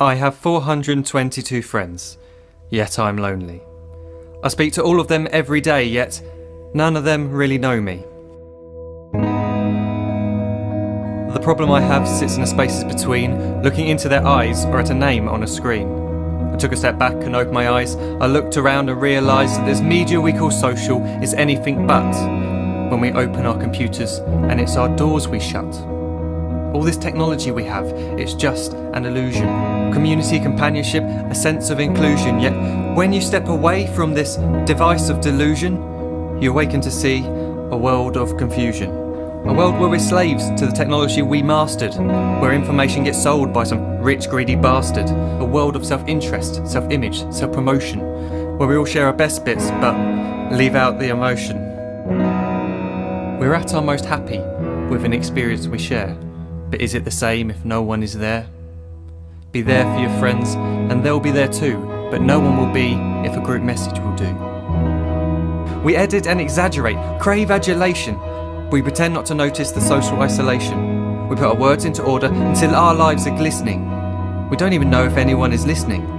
I have 422 friends, yet I'm lonely. I speak to all of them every day, yet none of them really know me. The problem I have sits in the spaces between looking into their eyes or at a name on a screen. I took a step back and opened my eyes. I looked around and realised that this media we call social is anything but when we open our computers and it's our doors we shut. All this technology we have, it's just an illusion. Community, companionship, a sense of inclusion. Yet when you step away from this device of delusion, you awaken to see a world of confusion. A world where we're slaves to the technology we mastered, where information gets sold by some rich, greedy bastard. A world of self-interest, self-image, self-promotion, where we all share our best bits but leave out the emotion. We're at our most happy with an experience we share. But is it the same if no one is there? Be there for your friends and they'll be there too, but no one will be if a group message will do. We edit and exaggerate, crave adulation. We pretend not to notice the social isolation. We put our words into order until our lives are glistening. We don't even know if anyone is listening.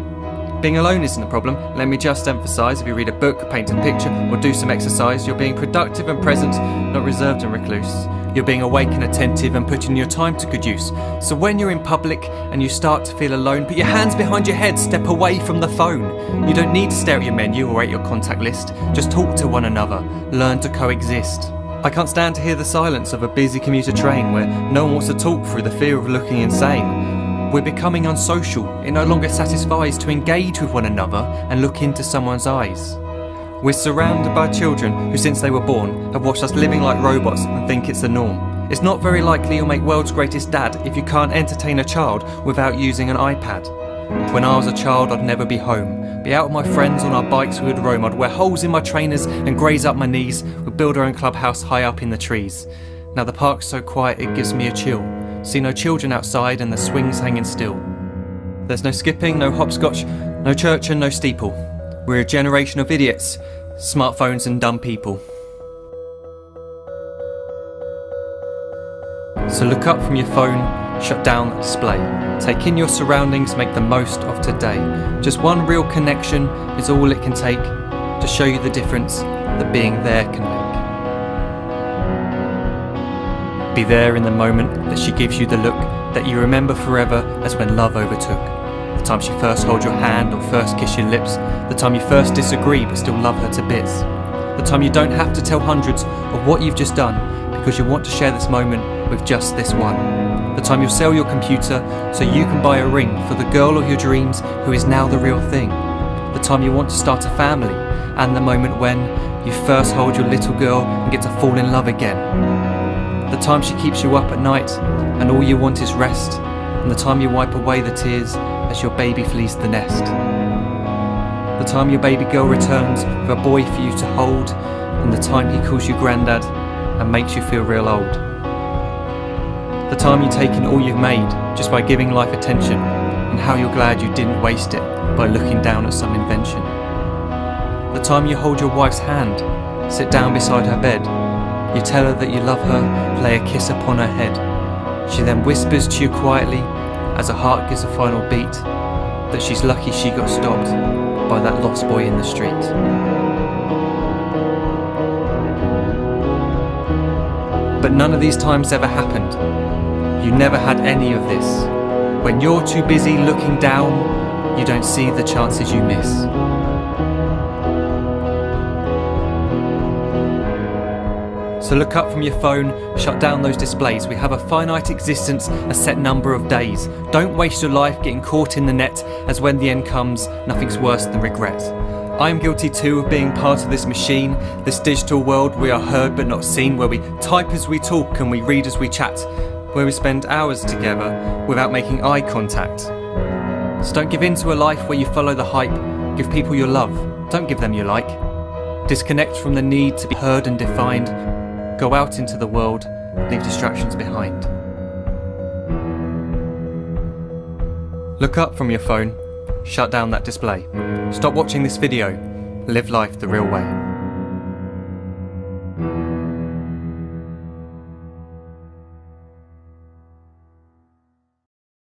Being alone isn't a problem, let me just emphasise. If you read a book, paint a picture or do some exercise, you're being productive and present, not reserved and recluse. You're being awake and attentive and putting your time to good use. So when you're in public and you start to feel alone, put your hands behind your head, step away from the phone. You don't need to stare at your menu or at your contact list. Just talk to one another, learn to coexist. I can't stand to hear the silence of a busy commuter train where no one wants to talk through the fear of looking insane. We're becoming unsocial. It no longer satisfies to engage with one another and look into someone's eyes. We're surrounded by children who since they were born have watched us living like robots and think it's the norm. It's not very likely you'll make world's greatest dad if you can't entertain a child without using an iPad. When I was a child I'd never be home. Be out with my friends on our bikes we would roam. I'd wear holes in my trainers and graze up my knees. We'd build our own clubhouse high up in the trees. Now the park's so quiet it gives me a chill. See no children outside and the swings hanging still. There's no skipping, no hopscotch, no church and no steeple. We're a generation of idiots, smartphones and dumb people. So look up from your phone, shut down the display. Take in your surroundings, make the most of today. Just one real connection is all it can take to show you the difference that being there can make. Be there in the moment that she gives you the look that you remember forever as when love overtook. The time she first holds your hand or first kiss your lips. The time you first disagree but still love her to bits. The time you don't have to tell hundreds of what you've just done because you want to share this moment with just this one. The time you'll sell your computer so you can buy a ring for the girl of your dreams who is now the real thing. The time you want to start a family and the moment when you first hold your little girl and get to fall in love again. The time she keeps you up at night and all you want is rest, and the time you wipe away the tears as your baby flees the nest. The time your baby girl returns with a boy for you to hold, and the time he calls you granddad and makes you feel real old. The time you take in all you've made just by giving life attention, and how you're glad you didn't waste it by looking down at some invention. The time you hold your wife's hand, sit down beside her bed, you tell her that you love her, lay a kiss upon her head. She then whispers to you quietly, as her heart gives a final beat, that she's lucky she got stopped by that lost boy in the street. But none of these times ever happened. You never had any of this. When you're too busy looking down, you don't see the chances you miss. So look up from your phone, shut down those displays. We have a finite existence, a set number of days. Don't waste your life getting caught in the net, as when the end comes, nothing's worse than regret. I'm guilty too of being part of this machine, this digital world we are heard but not seen, where we type as we talk and we read as we chat, where we spend hours together without making eye contact. So don't give in to a life where you follow the hype. Give people your love, don't give them your like. Disconnect from the need to be heard and defined. Go out into the world, leave distractions behind. Look up from your phone, shut down that display. Stop watching this video, live life the real way.